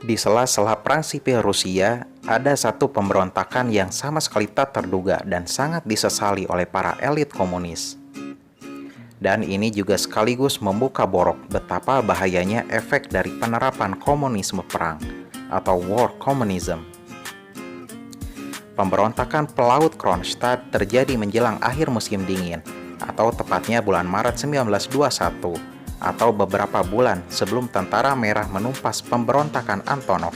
Di sela-sela perang sipil Rusia, ada satu pemberontakan yang sama sekali tak terduga dan sangat disesali oleh para elit komunis. Dan ini juga sekaligus membuka borok betapa bahayanya efek dari penerapan komunisme perang atau war communism. Pemberontakan pelaut Kronstadt terjadi menjelang akhir musim dingin, atau tepatnya bulan Maret 1921, atau beberapa bulan sebelum Tentara Merah menumpas pemberontakan Antonov,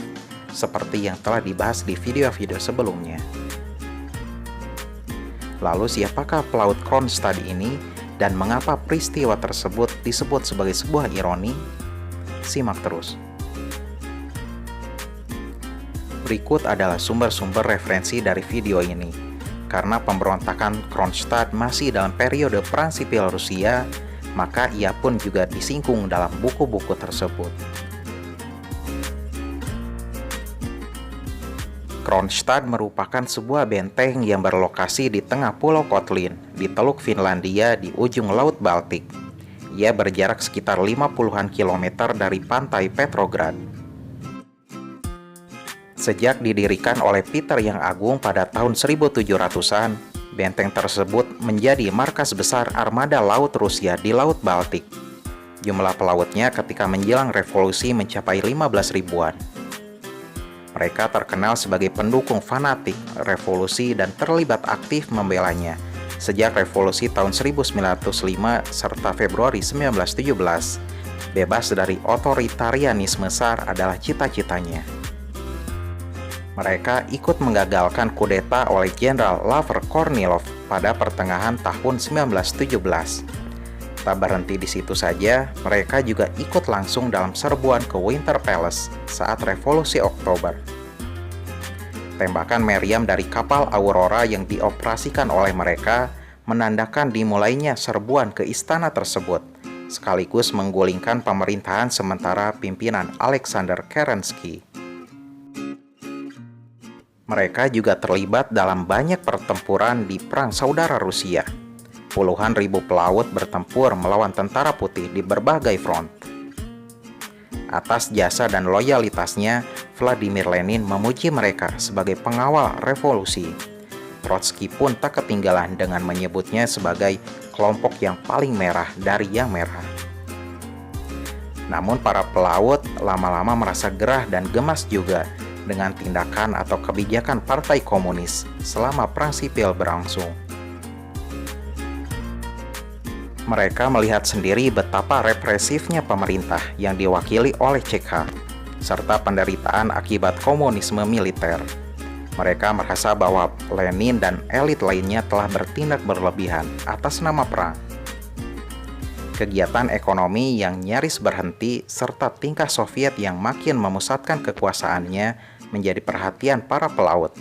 seperti yang telah dibahas di video-video sebelumnya. Lalu siapakah pelaut Kronstadt ini, dan mengapa peristiwa tersebut disebut sebagai sebuah ironi? Simak terus. Berikut adalah sumber-sumber referensi dari video ini, karena pemberontakan Kronstadt masih dalam periode perang sipil Rusia, maka ia pun juga disinggung dalam buku-buku tersebut. Kronstadt merupakan sebuah benteng yang berlokasi di tengah Pulau Kotlin, di Teluk Finlandia di ujung Laut Baltik. Ia berjarak sekitar 50-an kilometer dari pantai Petrograd. Sejak didirikan oleh Peter yang Agung pada tahun 1700-an, benteng tersebut menjadi markas besar armada laut Rusia di Laut Baltik. Jumlah pelautnya ketika menjelang revolusi mencapai 15 ribuan. Mereka terkenal sebagai pendukung fanatik revolusi dan terlibat aktif membelanya sejak revolusi tahun 1905 serta Februari 1917. Bebas dari otoritarianisme Tsar adalah cita-citanya. Mereka ikut menggagalkan kudeta oleh Jenderal Laver Kornilov pada pertengahan tahun 1917. Tak berhenti di situ saja, mereka juga ikut langsung dalam serbuan ke Winter Palace saat Revolusi Oktober. Tembakan meriam dari kapal Aurora yang dioperasikan oleh mereka menandakan dimulainya serbuan ke istana tersebut, sekaligus menggulingkan pemerintahan sementara pimpinan Alexander Kerensky. Mereka juga terlibat dalam banyak pertempuran di Perang Saudara Rusia. Puluhan ribu pelaut bertempur melawan tentara putih di berbagai front. Atas jasa dan loyalitasnya, Vladimir Lenin memuji mereka sebagai pengawal revolusi. Trotsky pun tak ketinggalan dengan menyebutnya sebagai kelompok yang paling merah dari yang merah. Namun para pelaut lama-lama merasa gerah dan gemas juga dengan tindakan atau kebijakan Partai Komunis selama perang sipil berlangsung. Mereka melihat sendiri betapa represifnya pemerintah yang diwakili oleh CK, serta penderitaan akibat komunisme militer. Mereka merasa bahwa Lenin dan elit lainnya telah bertindak berlebihan atas nama perang. Kegiatan ekonomi yang nyaris berhenti serta tingkah Soviet yang makin memusatkan kekuasaannya menjadi perhatian para pelaut.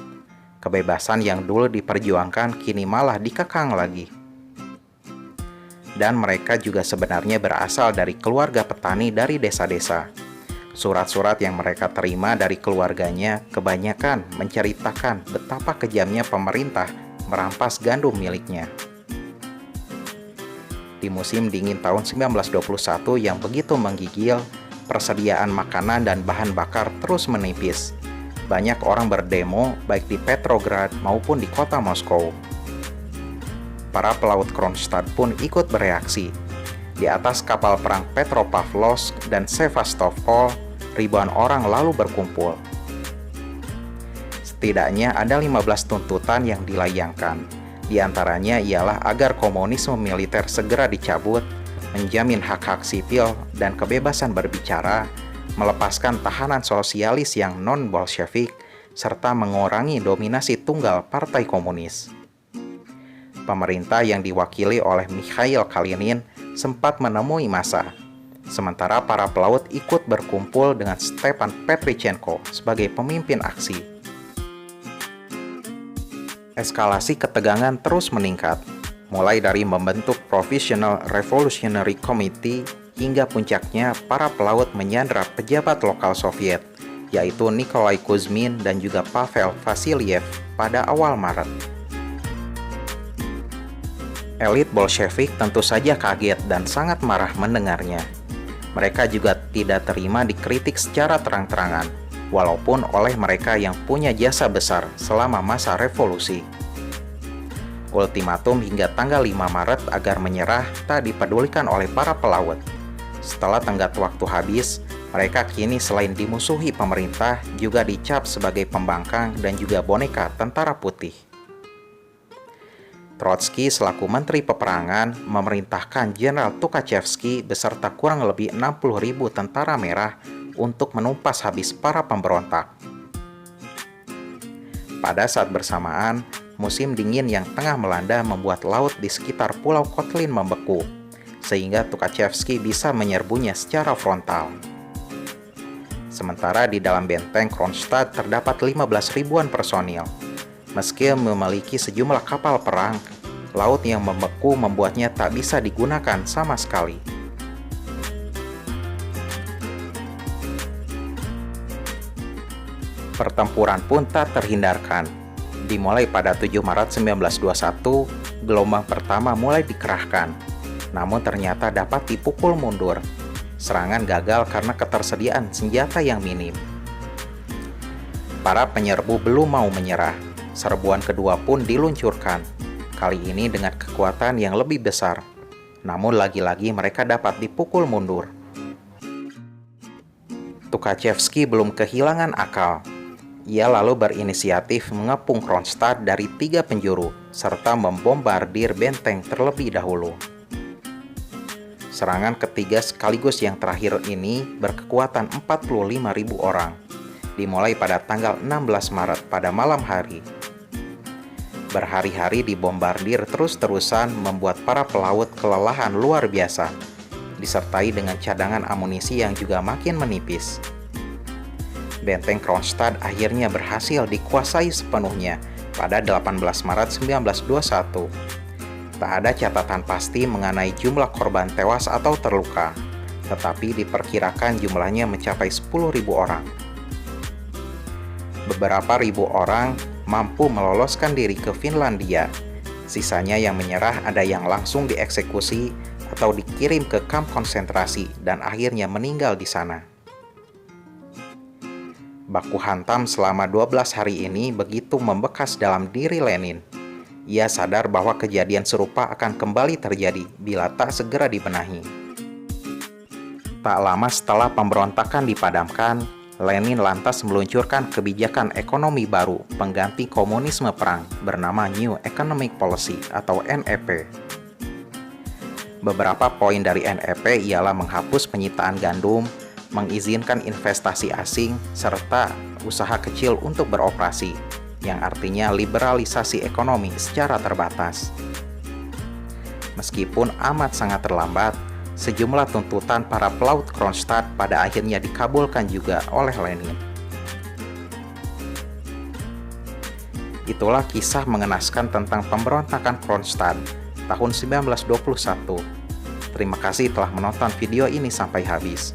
Kebebasan yang dulu diperjuangkan kini malah dikekang lagi. Dan mereka juga sebenarnya berasal dari keluarga petani dari desa-desa. Surat-surat yang mereka terima dari keluarganya kebanyakan menceritakan betapa kejamnya pemerintah merampas gandum miliknya. Di musim dingin tahun 1921 yang begitu menggigil, persediaan makanan dan bahan bakar terus menipis. Banyak orang berdemo baik di Petrograd maupun di kota Moskow. Para pelaut Kronstadt pun ikut bereaksi. Di atas kapal perang Petropavlovsk dan Sevastopol, ribuan orang lalu berkumpul. Setidaknya ada 15 tuntutan yang dilayangkan. Di antaranya ialah agar komunisme militer segera dicabut, menjamin hak-hak sipil dan kebebasan berbicara, melepaskan tahanan sosialis yang non-Bolshevik, serta mengurangi dominasi tunggal Partai Komunis. Pemerintah yang diwakili oleh Mikhail Kalinin sempat menemui massa, sementara para pelaut ikut berkumpul dengan Stepan Petrichenko sebagai pemimpin aksi. Eskalasi ketegangan terus meningkat, mulai dari membentuk Provisional Revolutionary Committee hingga puncaknya para pelaut menyandra pejabat lokal Soviet, yaitu Nikolai Kuzmin dan juga Pavel Vasilyev pada awal Maret. Elit Bolshevik tentu saja kaget dan sangat marah mendengarnya. Mereka juga tidak terima dikritik secara terang-terangan. walaupun oleh mereka yang punya jasa besar selama masa revolusi. Ultimatum hingga tanggal 5 Maret agar menyerah tak dipedulikan oleh para pelaut. Setelah tenggat waktu habis, mereka kini selain dimusuhi pemerintah juga dicap sebagai pembangkang dan juga boneka tentara putih. Trotsky selaku Menteri Peperangan memerintahkan Jenderal Tukhachevsky beserta kurang lebih 60.000 tentara merah untuk menumpas habis para pemberontak. Pada saat bersamaan, musim dingin yang tengah melanda membuat laut di sekitar Pulau Kotlin membeku, sehingga Tukhachevsky bisa menyerbunya secara frontal. Sementara di dalam benteng Kronstadt terdapat 15.000-an personil. Meski memiliki sejumlah kapal perang, laut yang membeku membuatnya tak bisa digunakan sama sekali. Pertempuran pun tak terhindarkan. Dimulai pada 7 Maret 1921, gelombang pertama mulai dikerahkan, namun ternyata dapat dipukul mundur. Serangan gagal karena ketersediaan senjata yang minim. Para penyerbu belum mau menyerah. Serbuan kedua pun diluncurkan, kali ini dengan kekuatan yang lebih besar. Namun lagi-lagi mereka dapat dipukul mundur. Tukhachevsky belum kehilangan akal. Ia lalu berinisiatif mengepung Kronstadt dari 3 penjuru, serta membombardir benteng terlebih dahulu. Serangan ketiga sekaligus yang terakhir ini berkekuatan 45.000 orang, dimulai pada tanggal 16 Maret pada malam hari. Berhari-hari dibombardir terus-terusan membuat para pelaut kelelahan luar biasa, disertai dengan cadangan amunisi yang juga makin menipis. Benteng Kronstadt akhirnya berhasil dikuasai sepenuhnya pada 18 Maret 1921. Tak ada catatan pasti mengenai jumlah korban tewas atau terluka, tetapi diperkirakan jumlahnya mencapai 10.000 orang. Beberapa ribu orang mampu meloloskan diri ke Finlandia. Sisanya yang menyerah ada yang langsung dieksekusi atau dikirim ke kamp konsentrasi dan akhirnya meninggal di sana. Baku hantam selama 12 hari ini begitu membekas dalam diri Lenin. Ia sadar bahwa kejadian serupa akan kembali terjadi bila tak segera dibenahi. Tak lama setelah pemberontakan dipadamkan, Lenin lantas meluncurkan kebijakan ekonomi baru pengganti komunisme perang bernama New Economic Policy atau NEP. Beberapa poin dari NEP ialah menghapus penyitaan gandum, mengizinkan investasi asing, serta usaha kecil untuk beroperasi, yang artinya liberalisasi ekonomi secara terbatas. Meskipun amat sangat terlambat, sejumlah tuntutan para pelaut Kronstadt pada akhirnya dikabulkan juga oleh Lenin. Itulah kisah mengenaskan tentang pemberontakan Kronstadt tahun 1921. Terima kasih telah menonton video ini sampai habis.